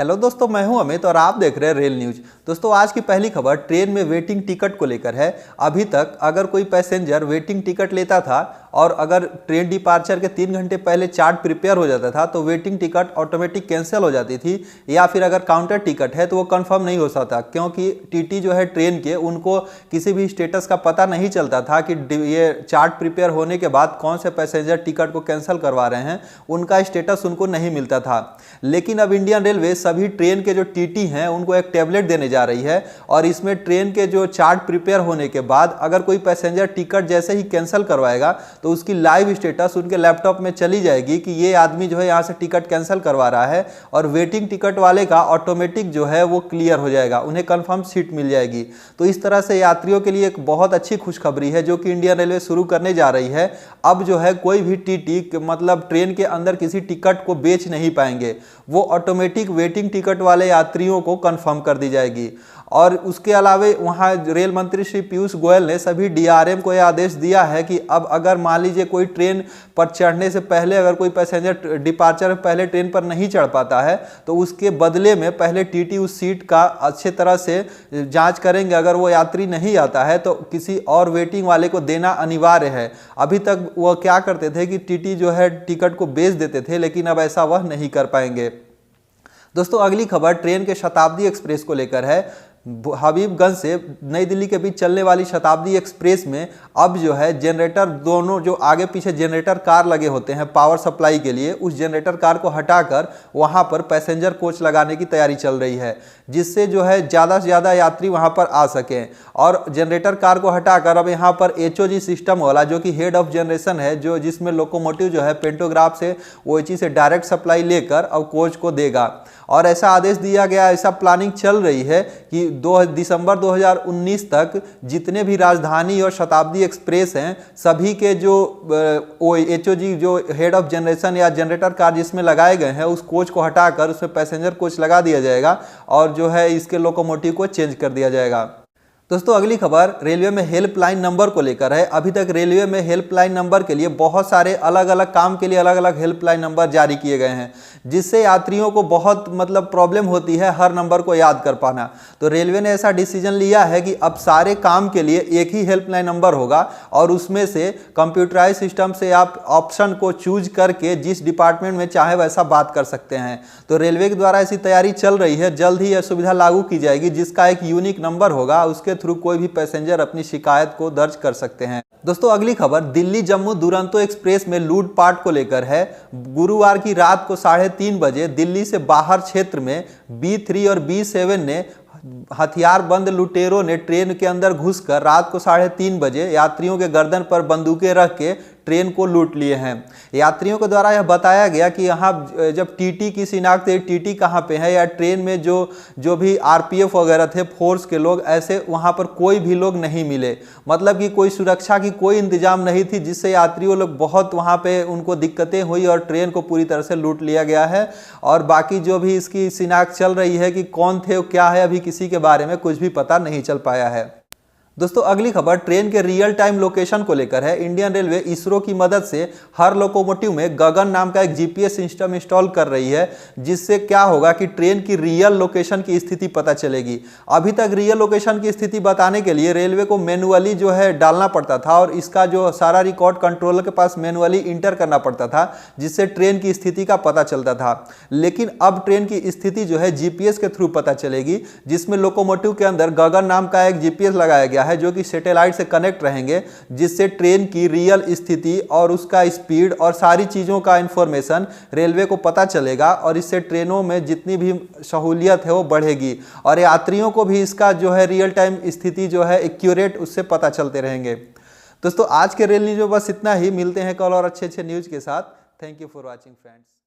Hello दोस्तों, मैं हूं अमित और आप देख रहे हैं रेल न्यूज। दोस्तों, आज की पहली खबर ट्रेन में वेटिंग टिकट को लेकर है। अभी तक अगर कोई पैसेंजर वेटिंग टिकट लेता था और अगर ट्रेन डिपार्चर के 3 घंटे पहले चार्ट प्रिपेयर हो जाता था तो वेटिंग टिकट ऑटोमेटिक कैंसिल हो जाती थी, या फिर अगर काउंटर टिकट है तो वो कंफर्म नहीं हो सकता, क्योंकि टीटी जो है ट्रेन के उनको किसी भी स्टेटस का पता नहीं चलता था कि ये चार्ट प्रिपेयर होने के बाद कौन से पैसेंजर टिकट को कैंसिल करवा रहे हैं, उनका स्टेटस उनको नहीं मिलता था। लेकिन अब इंडियन रेलवे सभी ट्रेन के जो टीटी हैं उनको एक टैबलेट देने जा रही है और इसमें ट्रेन के जो चार्ट प्रिपेयर होने के बाद अगर कोई पैसेंजर टिकट जैसे ही कैंसिल करवाएगा तो उसकी लाइव स्टेटस उनके लैपटॉप में चली जाएगी कि ये आदमी जो है यहाँ से टिकट कैंसिल करवा रहा है, और वेटिंग टिकट वाले का ऑटोमेटिक जो है वो क्लियर हो जाएगा, उन्हें कंफर्म सीट मिल जाएगी। तो इस तरह से यात्रियों के लिए एक बहुत अच्छी खुशखबरी है जो कि इंडियन रेलवे शुरू करने जा रही है। अब जो है कोई भी टीटी मतलब ट्रेन के अंदर किसी टिकट को बेच नहीं पाएंगे, वो ऑटोमेटिक वेटिंग टिकट वाले यात्रियों को कंफर्म कर दी जाएगी। और उसके अलावा वहाँ रेल मंत्री श्री पीयूष गोयल ने सभी डीआरएम को यह आदेश दिया है कि अब अगर मान लीजिए कोई ट्रेन पर चढ़ने से पहले अगर कोई पैसेंजर डिपार्चर पहले ट्रेन पर नहीं चढ़ पाता है तो उसके बदले में पहले टीटी उस सीट का अच्छे तरह से जांच करेंगे। अगर वो यात्री नहीं आता है तो किसी और वेटिंग वाले को देना अनिवार्य है। अभी तक वो क्या करते थे कि टीटी जो है टिकट को बेच देते थे, लेकिन अब ऐसा वह नहीं कर पाएंगे। दोस्तों, अगली खबर ट्रेन के शताब्दी एक्सप्रेस को लेकर है। हबीबगंज से नई दिल्ली के बीच चलने वाली शताब्दी एक्सप्रेस में अब जो है जनरेटर, दोनों जो आगे पीछे जनरेटर कार लगे होते हैं पावर सप्लाई के लिए, उस जनरेटर कार को हटाकर वहां पर पैसेंजर कोच लगाने की तैयारी चल रही है, जिससे जो है ज़्यादा से ज़्यादा यात्री वहां पर आ सकें। और जनरेटर कार को हटाकर अब यहाँ पर एचओजी सिस्टम वाला जो कि हेड ऑफ जनरेशन है, जो जिसमें लोकोमोटिव जो है पेंटोग्राफ से ओएचई से डायरेक्ट सप्लाई लेकर अब कोच को देगा। और ऐसा आदेश दिया गया, ऐसा प्लानिंग चल रही है कि दिसंबर 2019 तक जितने भी राजधानी और शताब्दी एक्सप्रेस हैं सभी के जो एचओजी जो हेड ऑफ जनरेशन या जनरेटर कार जिसमें लगाए गए हैं उस कोच को हटाकर उसमें पैसेंजर कोच लगा दिया जाएगा और जो है इसके लोकोमोटिव को चेंज कर दिया जाएगा। दोस्तों, अगली खबर रेलवे में हेल्पलाइन नंबर को लेकर है। अभी तक रेलवे में हेल्पलाइन नंबर के लिए बहुत सारे अलग अलग काम के लिए अलग अलग हेल्पलाइन नंबर जारी किए गए हैं, जिससे यात्रियों को बहुत प्रॉब्लम होती है हर नंबर को याद कर पाना। तो रेलवे ने ऐसा डिसीजन लिया है कि अब सारे काम के लिए एक ही हेल्पलाइन नंबर होगा और उसमें से कंप्यूटराइज सिस्टम से आप ऑप्शन को चूज करके जिस डिपार्टमेंट में चाहे वैसा बात कर सकते हैं। तो रेलवे के द्वारा ऐसी तैयारी चल रही है, जल्द ही यह सुविधा लागू की जाएगी, जिसका एक यूनिक नंबर होगा, उसके थ्रू कोई भी पैसेंजर अपनी शिकायत को दर्ज कर सकते हैं। दोस्तों, अगली खबर दिल्ली जम्मू दुरंतो एक्सप्रेस में लूटपाट को लेकर है। गुरुवार की रात को 3:30 बजे दिल्ली से बाहर क्षेत्र में B3 और B7 ने हथियारबंद लुटेरों ने ट्रेन के अंदर घुसकर रात को 3:30 बजे यात्रियों के गर्दन पर बंदूकें रख के ट्रेन को लूट लिए हैं। यात्रियों के द्वारा यह बताया गया कि यहाँ जब टीटी की शिनाख्त है, टीटी कहाँ पे है, या ट्रेन में जो भी आरपीएफ वगैरह थे फोर्स के लोग, ऐसे वहाँ पर कोई भी लोग नहीं मिले। मतलब कि कोई सुरक्षा की कोई इंतजाम नहीं थी, जिससे यात्रियों लोग बहुत वहाँ पे उनको दिक्कतें हुई और ट्रेन को पूरी तरह से लूट लिया गया है। और बाकी जो भी इसकी शिनाख्त चल रही है कि कौन थे क्या है, अभी किसी के बारे में कुछ भी पता नहीं चल पाया है। दोस्तों, अगली खबर ट्रेन के रियल टाइम लोकेशन को लेकर है। इंडियन रेलवे इसरो की मदद से हर लोकोमोटिव में गगन नाम का एक जीपीएस सिस्टम इंस्टॉल कर रही है, जिससे क्या होगा कि ट्रेन की रियल लोकेशन की स्थिति पता चलेगी। अभी तक रियल लोकेशन की स्थिति बताने के लिए रेलवे को मैनुअली जो है डालना पड़ता था और इसका जो सारा रिकॉर्ड कंट्रोलर के पास मैनुअली इंटर करना पड़ता था, जिससे ट्रेन की स्थिति का पता चलता था। लेकिन अब ट्रेन की स्थिति जो है जीपीएस के थ्रू पता चलेगी, जिसमें लोकोमोटिव के अंदर गगन नाम का एक जीपीएस लगाया गया है जो कि सैटेलाइट से कनेक्ट रहेंगे, जिससे ट्रेन की रियल स्थिति और उसका स्पीड और सारी चीज़ों का इंफॉर्मेशन रेलवे को पता चलेगा और इससे ट्रेनों में जितनी भी सहूलियत है वो बढ़ेगी और यात्रियों को भी इसका जो है रियल टाइम स्थिति जो है एक्यूरेट उससे पता चलते रहेंगे। दोस्तों, आज के रेल न्यूज़ में बस इतना ही। मिलते हैं कल और अच्छे न्यूज़ के साथ। Thank you for watching friends.